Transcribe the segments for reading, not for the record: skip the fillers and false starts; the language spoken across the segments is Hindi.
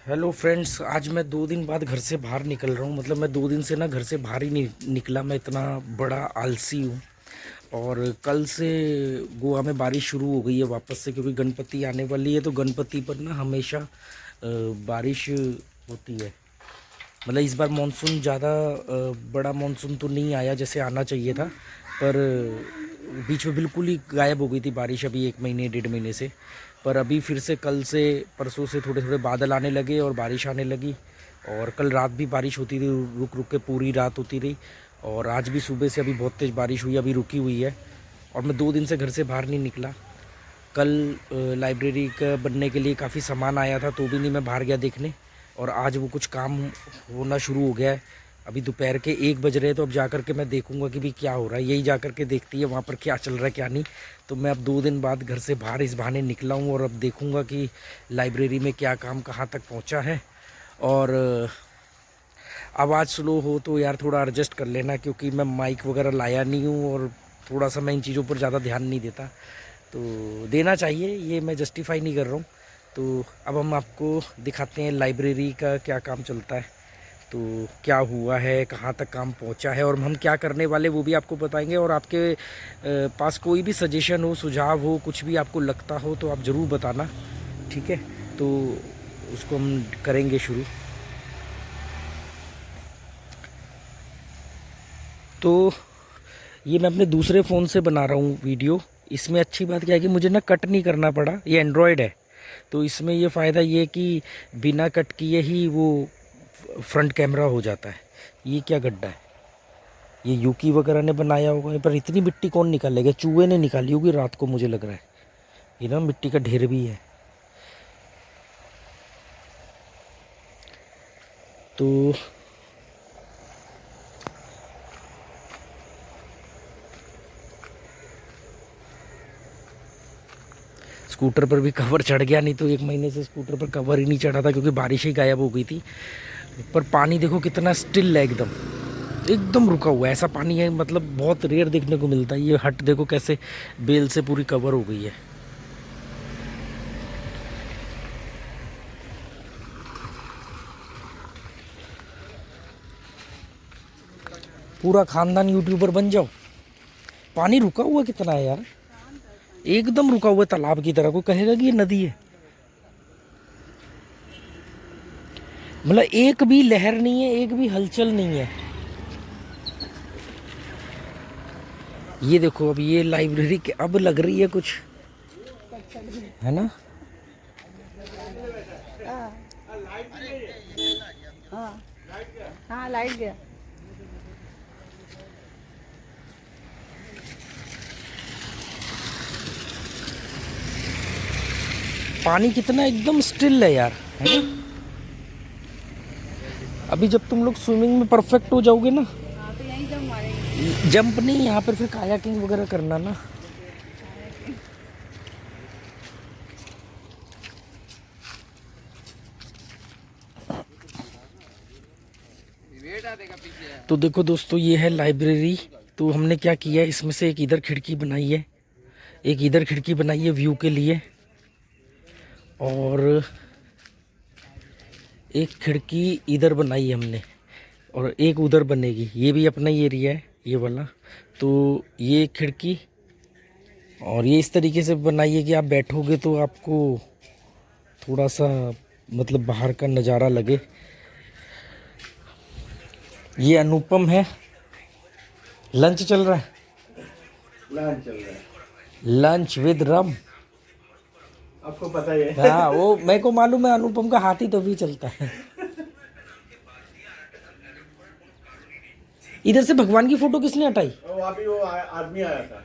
हेलो फ्रेंड्स, आज मैं 2 दिन बाद घर से बाहर निकल रहा हूँ। मतलब मैं 2 दिन से ना घर से बाहर ही नहीं निकला। मैं इतना बड़ा आलसी हूँ। और कल से गोवा में बारिश शुरू हो गई है वापस से, क्योंकि गणपति आने वाली है। तो गणपति पर ना हमेशा बारिश होती है। मतलब इस बार मानसून ज़्यादा बड़ा मानसून तो नहीं आया जैसे आना चाहिए था, पर बीच में बिल्कुल ही गायब हो गई थी बारिश, अभी 1 महीने 1.5 महीने से। पर अभी फिर से कल से परसों से थोड़े थोड़े बादल आने लगे और बारिश आने लगी। और कल रात भी बारिश होती रही, रुक रुक के पूरी रात होती रही। और आज भी सुबह से अभी बहुत तेज़ बारिश हुई, अभी रुकी हुई है। और मैं 2 दिन से घर से बाहर नहीं निकला। कल लाइब्रेरी का बनने के लिए काफ़ी सामान आया था, तो भी नहीं मैं बाहर गया देखने। और आज वो कुछ काम होना शुरू हो गया है। अभी दोपहर के 1 बज रहे हैं, तो अब जा कर के मैं देखूंगा कि भी क्या हो रहा है। यही जा कर के देखती है वहाँ पर क्या चल रहा है क्या नहीं। तो मैं अब 2 दिन बाद घर से बाहर इस बहाने निकला हूँ, और अब देखूंगा कि लाइब्रेरी में क्या काम कहाँ तक पहुँचा है। और आवाज़ स्लो हो तो यार थोड़ा एडजस्ट कर लेना, क्योंकि मैं माइक वगैरह लाया नहीं हूँ, और थोड़ा सा मैं इन चीज़ों पर ज़्यादा ध्यान नहीं देता। तो देना चाहिए, ये मैं जस्टिफाई नहीं कर रहा हूँ। तो अब हम आपको दिखाते हैं लाइब्रेरी का क्या काम चलता है, तो क्या हुआ है, कहाँ तक काम पहुँचा है, और हम क्या करने वाले वो भी आपको बताएंगे। और आपके पास कोई भी सजेशन हो, सुझाव हो, कुछ भी आपको लगता हो तो आप ज़रूर बताना, ठीक है। तो उसको हम करेंगे शुरू। तो ये मैं अपने दूसरे फ़ोन से बना रहा हूँ वीडियो। इसमें अच्छी बात क्या है कि मुझे ना कट नहीं करना पड़ा, ये एंड्रॉयड है। तो इसमें ये फ़ायदा ये है कि बिना कट किए ही वो फ्रंट कैमरा हो जाता है। ये क्या गड्ढा है, ये यूकी वगैरह ने बनाया होगा, पर इतनी मिट्टी कौन निकालेगा? चूहे ने निकाली होगी रात को, मुझे लग रहा है। ये ना मिट्टी का ढेर भी है। तो स्कूटर पर भी कवर चढ़ गया, नहीं तो 1 महीने से स्कूटर पर कवर ही नहीं चढ़ा था, क्योंकि बारिश ही गायब हो गई थी। पर पानी देखो कितना स्टिल है, एकदम एकदम रुका हुआ है। ऐसा पानी है मतलब बहुत रेयर देखने को मिलता है। ये हट देखो कैसे बेल से पूरी कवर हो गई है। पूरा खानदान यूट्यूबर बन जाओ। पानी रुका हुआ कितना है यार, एकदम रुका हुआ है तालाब की तरह। कोई कहेगा कि ये नदी है? मतलब एक भी लहर नहीं है, एक भी हलचल नहीं है। ये देखो, अब ये लाइब्रेरी के अब लग रही है कुछ, है ना। हाँ हाँ लाइट गया। पानी कितना एकदम स्टिल है यार, है ना। अभी जब तुम लोग स्विमिंग में परफेक्ट हो जाओगे ना, हाँ तो यहीं जम मारेंगे। जंप नहीं, यहाँ पर फिर कायाकिंग वगैरह करना ना। तो देखो दोस्तों, ये है लाइब्रेरी। तो हमने क्या किया है, इसमें से एक इधर खिड़की बनाई है, एक इधर खिड़की बनाई है व्यू के लिए, और एक खिड़की इधर बनाई है हमने, और एक उधर बनेगी। ये भी अपना ही एरिया है ये वाला। तो ये एक खिड़की, और ये इस तरीके से बनाई है कि आप बैठोगे तो आपको थोड़ा सा मतलब बाहर का नज़ारा लगे। ये अनुपम है, लंच चल रहा है, लंच चल रहा है। लंच विद रम। आपको पता ही है। हाँ, वो मेरे को मालूम है, अनुपम का हाथी तो भी चलता है। इधर से भगवान की फोटो किसने हटाई? वो आदमी आया था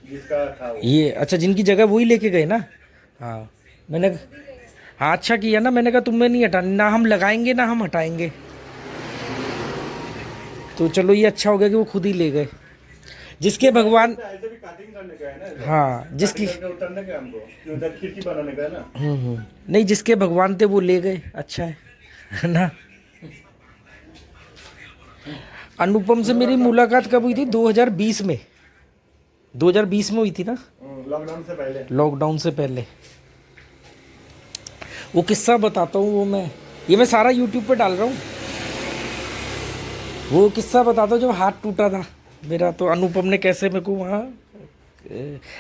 जिसका था वो। ये अच्छा, जिनकी जगह वही लेके गए ना। हाँ मैंने, हाँ अच्छा किया ना, मैंने कहा तुम्हें नहीं हटानी, ना हम लगाएंगे ना हम हटाएंगे। तो चलो ये अच्छा हो गया कि वो खुद ही ले गए। जिसके भगवान, ऐसे भी कटिंग करने का है ना। हाँ जिसकी, कटिंग करके उतरने का हमको, कि उधर खिड़की बनाने का है ना। नहीं जिसके भगवान थे वो ले गए, अच्छा है ना। अनुपम से मेरी मुलाकात कब हुई थी? 2020 में, 2020 में हुई थी ना, लॉकडाउन से पहले। लॉकडाउन से पहले। वो किस्सा बताता हूँ, वो मैं ये मैं सारा यूट्यूब पे डाल रहा हूँ। वो किस्सा बता दो जब हाथ टूटा था मेरा, तो अनुपम ने कैसे मेरे को वहाँ,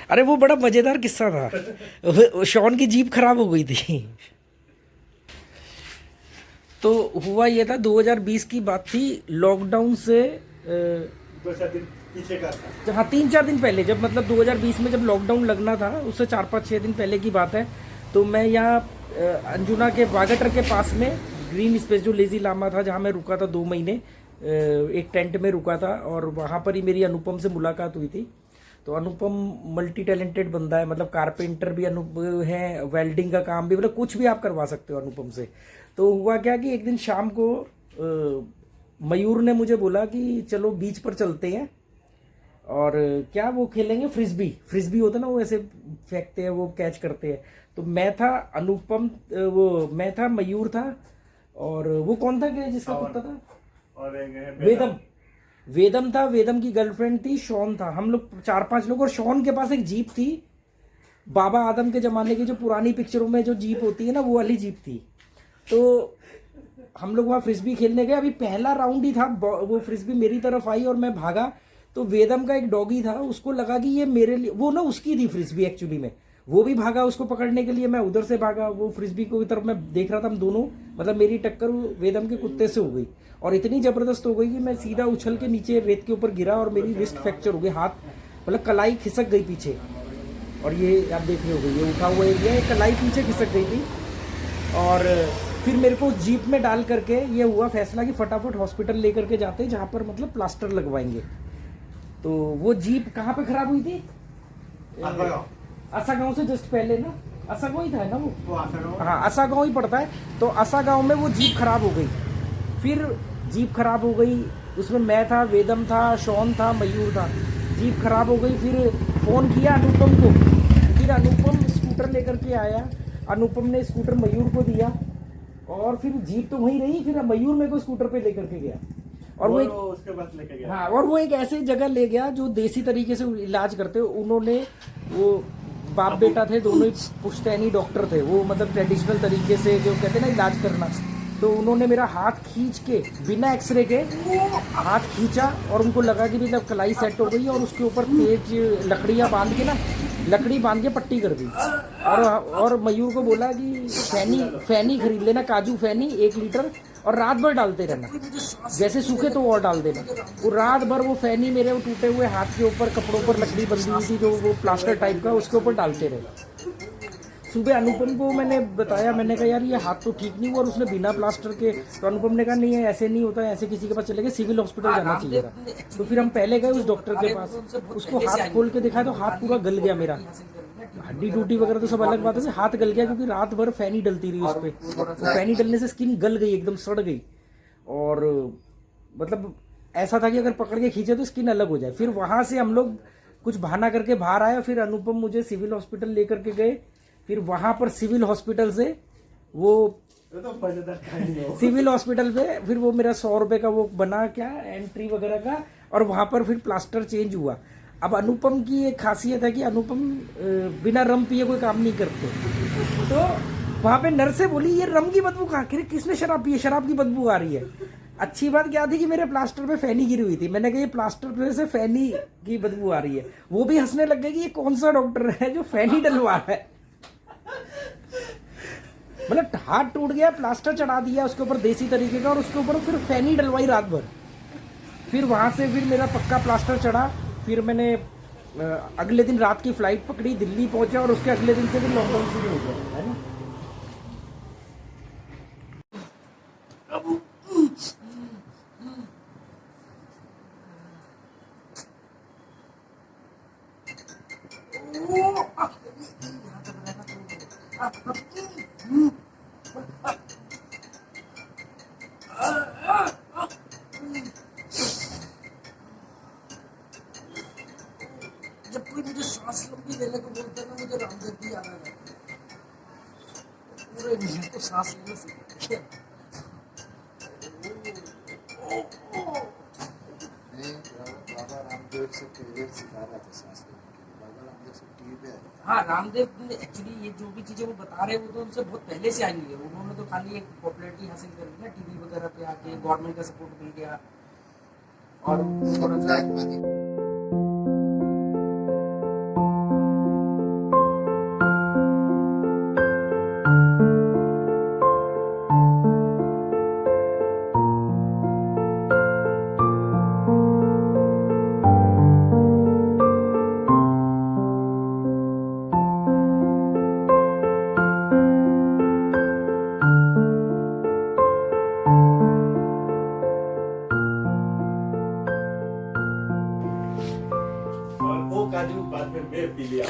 अरे वो बड़ा मज़ेदार किस्सा था। शॉन की जीप खराब हो गई थी। तो हुआ ये था 2020 की बात थी, लॉकडाउन से 2-4 दिन पीछे का था। हाँ 3-4 दिन पहले, जब मतलब 2020 में जब लॉकडाउन लगना था उससे 4-5-6 दिन पहले की बात है। तो मैं यहाँ अंजुना के वागटर के पास में ग्रीन स्पेस जो लेजी लामा था जहाँ मैं रुका था 2 महीने, एक टेंट में रुका था, और वहाँ पर ही मेरी अनुपम से मुलाकात हुई थी। तो अनुपम मल्टी टैलेंटेड बंदा है, मतलब कारपेंटर भी है, वेल्डिंग का काम भी, मतलब कुछ भी आप करवा सकते हो अनुपम से। तो हुआ क्या कि एक दिन शाम को मयूर ने मुझे बोला कि चलो बीच पर चलते हैं, और क्या वो खेलेंगे फ्रिस्बी। फ्रिस्बी होता है ना, वो ऐसे फेंकते हैं, वो कैच करते हैं। तो मैं था, अनुपम, वो मैं था, मयूर था, और वो कौन था कि जिसका कुत्ता था, और एक है वेदम। वेदम था, वेदम की गर्लफ्रेंड थी, शॉन था। हम लोग 4-5 लोग, और शॉन के पास एक जीप थी, बाबा आदम के ज़माने की जो पुरानी पिक्चरों में जो जीप होती है ना, वो वाली जीप थी। तो हम लोग वहाँ फ्रिस्बी खेलने गए। अभी पहला राउंड ही था, वो फ्रिस्बी मेरी तरफ आई और मैं भागा। तो वेदम का एक डॉगी था, उसको लगा कि ये मेरे लिए, वो ना उसकी थी फ्रिस्बी एक्चुअली में। वो भी भागा उसको पकड़ने के लिए, मैं उधर से भागा, वो फ्रिस्बी को तरफ मैं देख रहा था। हम दोनों, मतलब मेरी टक्कर वेदम के कुत्ते से हो गई, और इतनी ज़बरदस्त हो गई कि मैं सीधा उछल के नीचे रेत के ऊपर गिरा, और मेरी रिस्ट फ्रैक्चर हो गई, हाथ मतलब कलाई खिसक गई पीछे। और ये आप देख रहे हो गई, ये उठा हुआ एरिया, कलाई पीछे खिसक गई थी। और फिर मेरे को जीप में डाल करके ये हुआ फैसला कि फटाफट हॉस्पिटल लेकर के जाते, जहाँ पर मतलब प्लास्टर लगवाएंगे। तो वो जीप कहाँ पे खराब हुई थी? आसा गांव से जस्ट पहले ना, आसा गांव ही था ना वो, हाँ आसा गांव ही पड़ता है। तो आसा गांव में वो जीप खराब हो गई। फिर जीप खराब हो गई, उसमें मैं था, वेदम था, शॉन था, मयूर था। जीप खराब हो गई, फिर फ़ोन किया अनुपम को, फिर अनुपम स्कूटर लेकर के आया। अनुपम ने स्कूटर मयूर को दिया, और फिर जीप तो वहीं रही, फिर मयूर मेरे को स्कूटर पे लेकर के गया। और वो उसके बाद लेके गया। हाँ, और वो एक ऐसे जगह ले गया जो देसी तरीके से इलाज करते हो। उन्होंने, वो बाप बेटा थे दोनों ही, पुश्तैनी डॉक्टर थे वो, मतलब ट्रेडिशनल तरीके से जो कहते हैं ना इलाज करना। तो उन्होंने मेरा हाथ खींच के, बिना एक्सरे के हाथ खींचा, और उनको लगा कि मतलब कलाई सेट हो गई, और उसके ऊपर तेज लकड़ियाँ बांध के ना, लकड़ी बांध के पट्टी कर दी। और मयूर को बोला कि फैनी खरीद लेना, काजू फैनी 1 लीटर, और रात भर डालते रहना, जैसे सूखे तो और डाल देना। वो रात भर वो फैनी मेरे वो टूटे हुए हाथ के ऊपर, कपड़ों पर लकड़ी बंधी हुई थी जो वो प्लास्टर टाइप का, उसके ऊपर डालते रहे। सुबह अनुपम को मैंने बताया, मैंने कहा यार ये हाथ तो ठीक नहीं हुआ, और उसने बिना प्लास्टर के। तो अनुपम ने कहा नहीं है, ऐसे नहीं होता है, ऐसे किसी के पास चले गए, सिविल हॉस्पिटल जाना चाहिए था। तो फिर हम पहले गए उस डॉक्टर के पास, उसको हाथ खोल के दिखाया, तो हाथ पूरा गल गया मेरा, हड्डी टूटी वगैरह तो सब अलग बात है, हाथ गल गया, क्योंकि रात भर फैनी डलती रही उस पर। तो फैनी डलने से स्किन गल गई, एकदम सड़ गई, और मतलब ऐसा था कि अगर पकड़ के खींचे तो स्किन अलग हो जाए। फिर वहां से हम लोग कुछ बहाना करके बाहर आए, फिर अनुपम मुझे सिविल हॉस्पिटल लेकर के गए। फिर वहां पर सिविल हॉस्पिटल से वो सिविल हॉस्पिटल पे फिर वो मेरा 100 रुपए का वो बना क्या एंट्री वगैरह का, और वहां पर फिर प्लास्टर चेंज हुआ। अब अनुपम की एक खासियत है कि अनुपम बिना रम पिए कोई काम नहीं करते। तो वहां पे नर्स से बोली ये रम की बदबू कहाँ, किसने शराब पी है, शराब की बदबू आ रही है। अच्छी बात क्या थी कि मेरे प्लास्टर पे फैनी गिरी हुई थी। मैंने कहा ये प्लास्टर पे से फैनी की बदबू आ रही है। वो भी हंसने लग गए कि ये कौन सा डॉक्टर है जो फैनी डलवा रहा है। मतलब हाथ टूट गया, प्लास्टर चढ़ा दिया उसके ऊपर देसी तरीके का, और उसके ऊपर फिर फैनी डलवाई रात भर। फिर वहां से फिर मेरा पक्का प्लास्टर चढ़ा। फिर मैंने अगले दिन रात की फ्लाइट पकड़ी, दिल्ली पहुंचा, और उसके अगले दिन से फिर लॉकडाउन शुरू हो गया, है ना। जब कोई मुझे सांस लंबी लेने को बोलता है ना, मुझे रामदेव की याद आ जाती है। पूरे मुंह को सांस लेने से बाबा रामदेव से पहले सिखा रहा था सांस लेने के लिए। बाबा रामदेव से 3 हाँ, रामदेव ने एक्चुअली ये जो भी चीजें वो बता रहे हैं वो तो उनसे बहुत पहले से आई हुई है। उन्होंने तो खाली एक पॉपुलैरिटी हासिल कर ली ना टीवी वगैरह पे आके, गवर्नमेंट का सपोर्ट मिल गया और थोड़ा सा और वो काजू बाद में मैं पी लिया।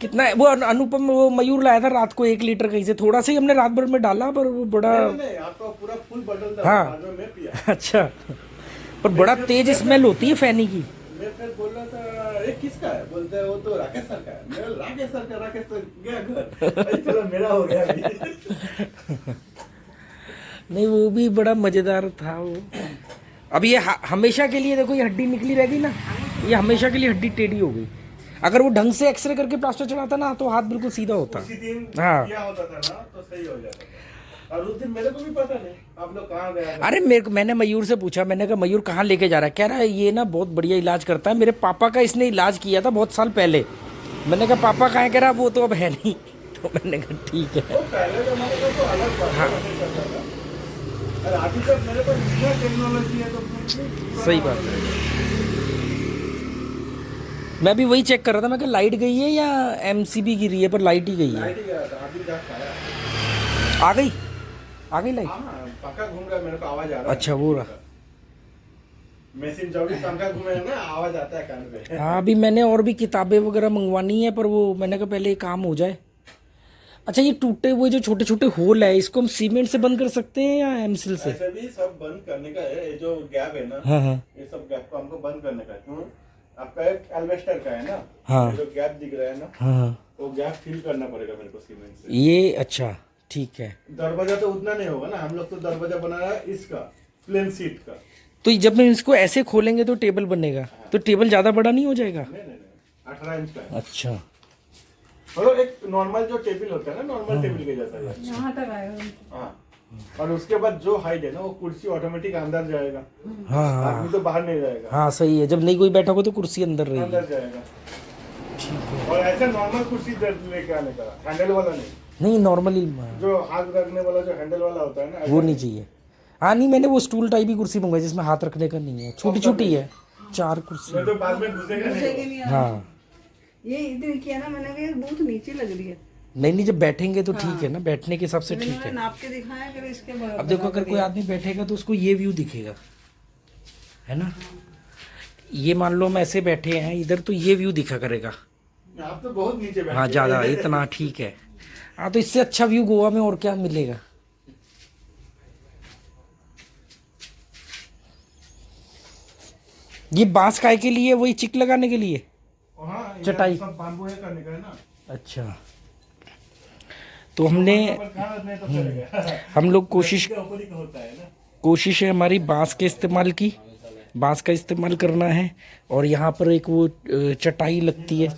कितना वो अनुपम वो मयूर लाया था रात को 1 लीटर कहीं से, थोड़ा सा ही हमने रात भर में डाला पर वो बड़ा नहीं, आपका पूरा फुल बटल था, हाँ। बाद में मैं पिया। अच्छा, पर बड़ा तेज स्मेल होती है फैनी की। मैं फिर बोल रहा था ये किसका है, बोलते हैं वो तो राकेश सर का है। मैं राकेश सर गया घर, अरे चलो मेरा हो गया अभी। नहीं वो भी बड़ा मजेदार था वो। अब ये हमेशा के लिए देखो ये हड्डी निकली रहेगी ना, ये हमेशा के लिए हड्डी टेढ़ी हो गई। अगर वो ढंग से एक्सरे करके प्लास्टर चढ़ाता ना तो हाथ बिल्कुल सीधा होता। उसी दिन हाँ। किया होता था ना तो सही हो जाता था। और उस दिन मेरे को भी पता नहीं आप लोग कहाँ गए। अरे मैंने मयूर से पूछा, मैंने कहा मयूर कहाँ लेके जा रहा है? कह रहा है ये ना बहुत बढ़िया इलाज करता है, मेरे पापा का इसने इलाज किया था बहुत साल पहले। मैंने कहा पापा कहाँ? कह रहा वो तो अब है नहीं। तो मैंने कहा ठीक है। वो पहले जमाने का तो अलग बात हाँ। करता था। और अभी तक मेरे पास इतना टेक्नोलॉजी है तो सही बात है। मैं भी वही चेक कर रहा था, मैं कि लाइट गई है या एमसीबी गिरी है, पर लाइट ही गई है। लाइट ही गया था, अभी जस्ट आया। आ गई लाइट। हाँ, पंखा घूम रहा है, मेरे को आवाज आ रहा है। अच्छा वो रहा। मशीन जब भी पंखा घूमे ना आवाज आता है कान पे। हाँ अभी मैंने और भी किताबें वगैरह मंगवानी है, पर वो मैंने कहा पहले ये काम हो जाए। अच्छा ये टूटे हुए जो छोटे छोटे होल है इसको हम सीमेंट से बंद कर सकते हैं या एमसिल से? ऐसे भी सब बंद करने का है, ये जो गैप है ना, हाँ हाँ ये सब गैप को हमको बंद करने का है। क्यों? आपका एक एल्वेस्टर का है ना, हाँ। ये जो गैप दिख रहा है ना, हाँ वो गैप फिल करना पड़ेगा मेरे को सीमेंट से। ये अच्छा ठीक है। दरवाजा तो उतना नहीं होगा ना, हम लोग तो दरवाजा बना रहा है इसका प्लेन सीट का। तो जब हम इसको ऐसे खोलेंगे तो टेबल बनेगा, तो टेबल ज्यादा बड़ा नहीं हो जाएगा? नहीं 18 इंच का है। अच्छा मतलब एक नॉर्मल जो टेबल होता है ना, नॉर्मल टेबल के जैसा है। यहाँ तक आएगा। हाँ, और उसके बाद जो हाइट है ना वो कुर्सी ऑटोमेटिक अंदर जाएगा। हाँ हाँ आदमी तो बाहर नहीं जाएगा, हाँ सही है। जब नहीं कोई बैठा होगा तो कुर्सी अंदर रहेगी। अंदर जाएगा। ठीक है। और ऐसे नॉर्मल कुर्सी लेके आने का, हैंडल वाला नहीं। नहीं नॉर्मली जो हाथ रखने वाला जो हैंडल वाला होता है ना, वो नहीं चाहिए। हाँ नहीं मैंने वो स्टूल टाइप ही कुर्सी मंगवाई जिसमें हाथ रखने का नहीं है, छोटी छोटी है 4 कुर्सी। मैं तो बाद में घुसेगा नहीं। नहीं हाँ ये इधर किया ना, मैंने कहा बहुत नीचे लग रही है। नहीं जब बैठेंगे तो ठीक है ना, बैठने के हिसाब से ठीक मैंने है। नाप के दिखाया कि इसके बराबर। अब देखो अगर कोई आदमी बैठेगा तो उसको ये व्यू दिखेगा, है ना। ये मान लो हम ऐसे बैठे हैं इधर तो ये व्यू दिखा करेगा। आप तो बहुत नीचे बैठे हाँ ज्यादा इतना ठीक है। हाँ तो इससे अच्छा व्यू गोवा में और क्या मिलेगा। ये बांस काय के लिए, वही चिक लगाने के लिए? हाँ, ये चटाई। सब बाम्बू है करने का है ना। अच्छा तो हमने ऊपर कहाँ रखना है तो चलेगा। हम लोग कोशिश इसके ऊपर ही तो होता है ना। कोशिश है हमारी बांस के इस्तेमाल की, बांस का इस्तेमाल करना है। और यहाँ पर एक वो चटाई लगती है,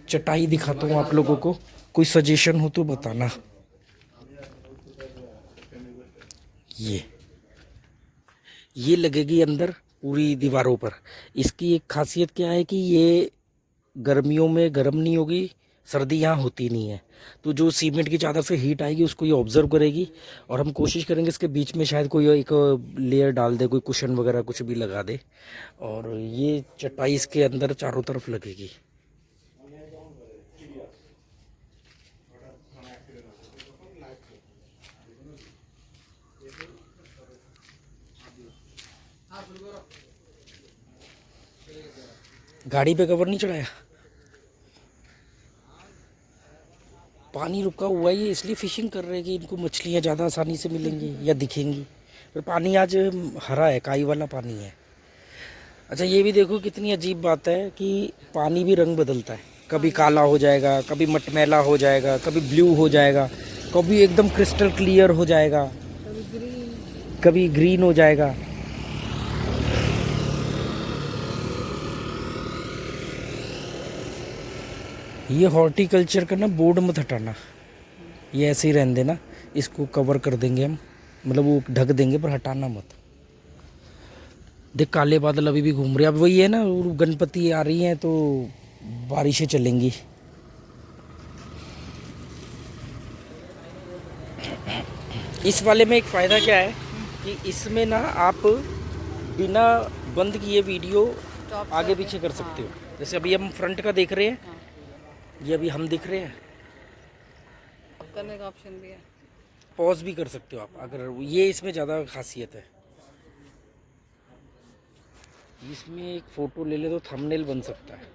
चटाई दिखाता हूँ आप लोगों को, कोई सजेशन हो तो बताना। ये लगेगी अंदर पूरी दीवारों पर। इसकी एक खासियत क्या है कि ये गर्मियों में गर्म नहीं होगी, सर्दी यहाँ होती नहीं है, तो जो सीमेंट की चादर से हीट आएगी उसको ये ऑब्जर्व करेगी। और हम कोशिश करेंगे इसके बीच में शायद कोई एक लेयर डाल दे, कोई कुशन वगैरह कुछ भी लगा दे, और ये चटाई इसके अंदर चारों तरफ लगेगी। गाड़ी पे कवर नहीं चढ़ाया, पानी रुका हुआ है, ये इसलिए फिशिंग कर रहे हैं कि इनको मछलियाँ ज़्यादा आसानी से मिलेंगी या दिखेंगी। पर पानी आज हरा है, काई वाला पानी है। अच्छा ये भी देखो कितनी अजीब बात है कि पानी भी रंग बदलता है, कभी काला हो जाएगा, कभी मटमैला हो जाएगा, कभी ब्लू हो जाएगा, कभी एकदम क्रिस्टल क्लियर हो जाएगा, कभी ग्रीन हो जाएगा। ये हॉर्टिकल्चर का ना बोर्ड मत हटाना, ये ऐसे ही रहने देना, इसको कवर कर देंगे हम, मतलब वो ढक देंगे पर हटाना मत। देख काले बादल अभी भी घूम रहे हैं, अब वही है ना, और गणपति आ रही हैं तो बारिशें चलेंगी। इस वाले में एक फ़ायदा क्या है कि इसमें ना आप बिना बंद किए वीडियो आगे पीछे कर सकते हो। जैसे अभी हम फ्रंट का देख रहे हैं, ये अभी हम दिख रहे हैं, करने का ऑप्शन भी है। पॉज भी कर सकते हो आप, अगर ये इसमें ज़्यादा खासियत है। इसमें एक फ़ोटो ले ले तो थंबनेल बन सकता है।